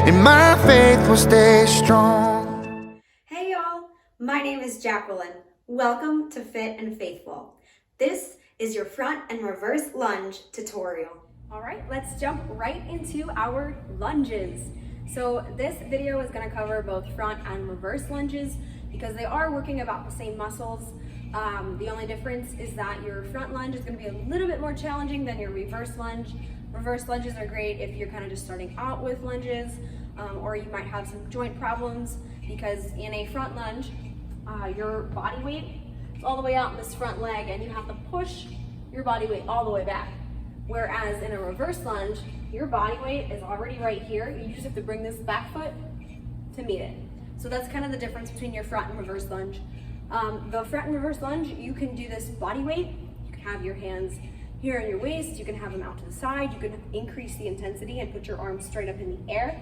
and my faith will stay strong. Hey y'all, my name is Jacqueline. Welcome to Fit and Faithful. This is your front and reverse lunge tutorial. All right, let's jump right into our lunges. So this video is going to cover both front and reverse lunges because they are working about the same muscles. The only difference is that your front lunge is going to be a little bit more challenging than your reverse lunge. Reverse lunges are great if you're kind of just starting out with lunges, or you might have some joint problems, because in a front lunge, your body weight is all the way out in this front leg and you have to push your body weight all the way back. Whereas in a reverse lunge, your body weight is already right here. You just have to bring this back foot to meet it. So that's kind of the difference between your front and reverse lunge. The front and reverse lunge, you can do this body weight. You can have your hands here on your waist. You can have them out to the side. You can increase the intensity and put your arms straight up in the air.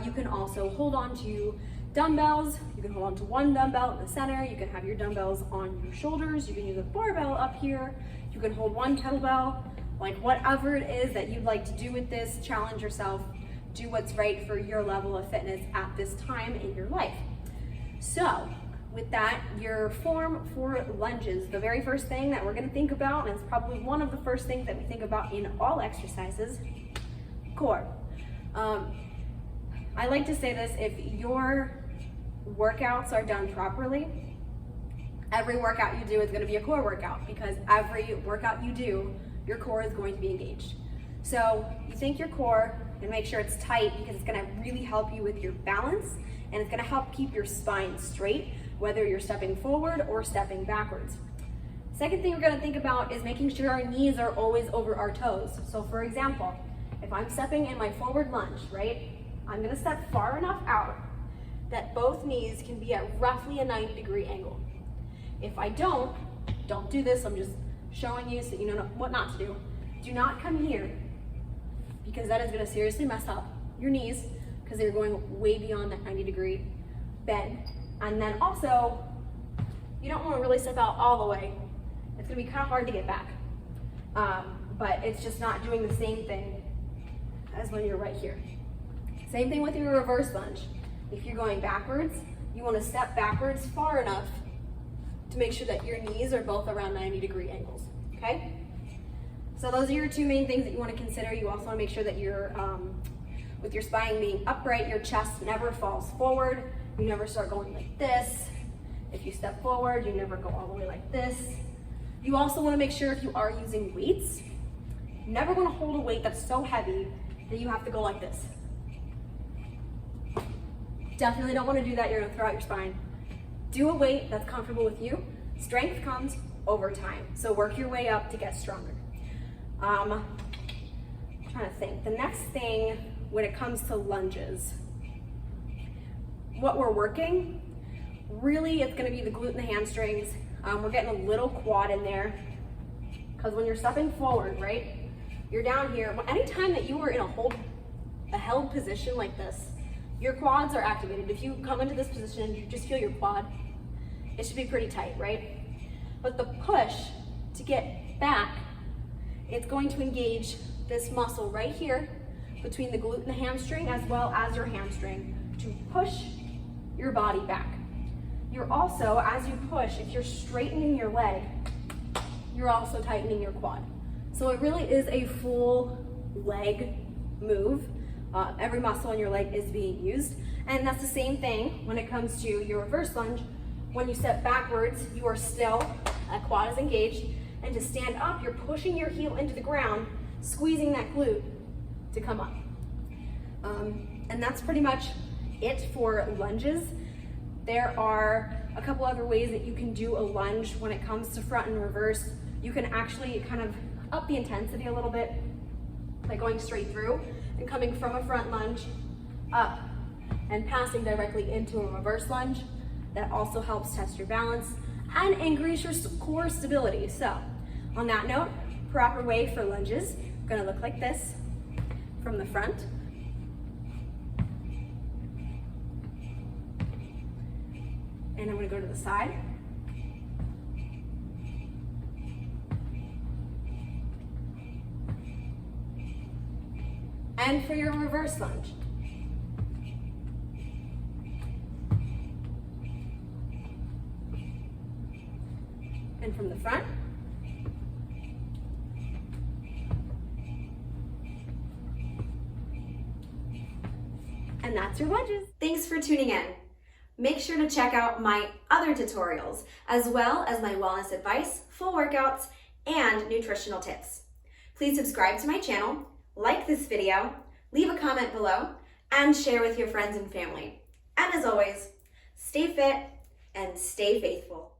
You can also hold on to dumbbells. You can hold on to one dumbbell in the center. You can have your dumbbells on your shoulders. You can use a barbell up here. You can hold one kettlebell. Like whatever it is that you'd like to do with this, challenge yourself. Do what's right for your level of fitness at this time in your life. So with that, your form for lunges, the very first thing that we're going to think about, and it's probably one of the first things that we think about in all exercises, core. I like to say this: if your workouts are done properly, every workout you do is going to be a core workout, because every workout you do, your core is going to be engaged. So you think your core and make sure it's tight, because it's going to really help you with your balance, and it's going to help keep your spine straight, whether you're stepping forward or stepping backwards. Second thing we're going to think about is making sure our knees are always over our toes. So for example, if I'm stepping in my forward lunge, right, I'm going to step far enough out that both knees can be at roughly a 90-degree angle. If I don't do this. I'm just showing you so you know what not to do. Do not come here, because that is going to seriously mess up your knees, because they're going way beyond that 90-degree bend. And then also, you don't want to really step out all the way. It's going to be kind of hard to get back. But it's just not doing the same thing as when you're right here. Same thing with your reverse lunge. If you're going backwards, you want to step backwards far enough to make sure that your knees are both around 90-degree angles, okay? So those are your two main things that you want to consider. You also want to make sure that you're, with your spine being upright, your chest never falls forward. You never start going like this. If you step forward, you never go all the way like this. You also want to make sure, if you are using weights, you never want to hold a weight that's so heavy that you have to go like this. Definitely don't want to do that. You're going to throw out your spine. Do a weight that's comfortable with you. Strength comes over time, so work your way up to get stronger. I'm trying to think. The next thing when it comes to lunges, what we're working, really it's going to be the glute and the hamstrings. We're getting a little quad in there, because when you're stepping forward, right, you're down here. Anytime that you are in a held position like this, your quads are activated. If you come into this position and you just feel your quad, it should be pretty tight, right? But the push to get back, it's going to engage this muscle right here between the glute and the hamstring, as well as your hamstring, to push your body back. You're also, as you push, if you're straightening your leg, you're also tightening your quad. So it really is a full leg move. Every muscle in your leg is being used. And that's the same thing when it comes to your reverse lunge. When you step backwards, you are still, that quad is engaged. And to stand up, you're pushing your heel into the ground, squeezing that glute to come up. And that's pretty much it for lunges. There are a couple other ways that you can do a lunge when it comes to front and reverse. You can actually kind of up the intensity a little bit by going straight through and coming from a front lunge up and passing directly into a reverse lunge. That also helps test your balance and increase your core stability. So on that note, proper way for lunges, gonna look like this from the front. And I'm gonna go to the side. And for your reverse lunge, in from the front. And that's your lunges. Thanks for tuning in. Make sure to check out my other tutorials, as well as my wellness advice, full workouts, and nutritional tips. Please subscribe to my channel, like this video, leave a comment below, and share with your friends and family. And as always, stay fit and stay faithful.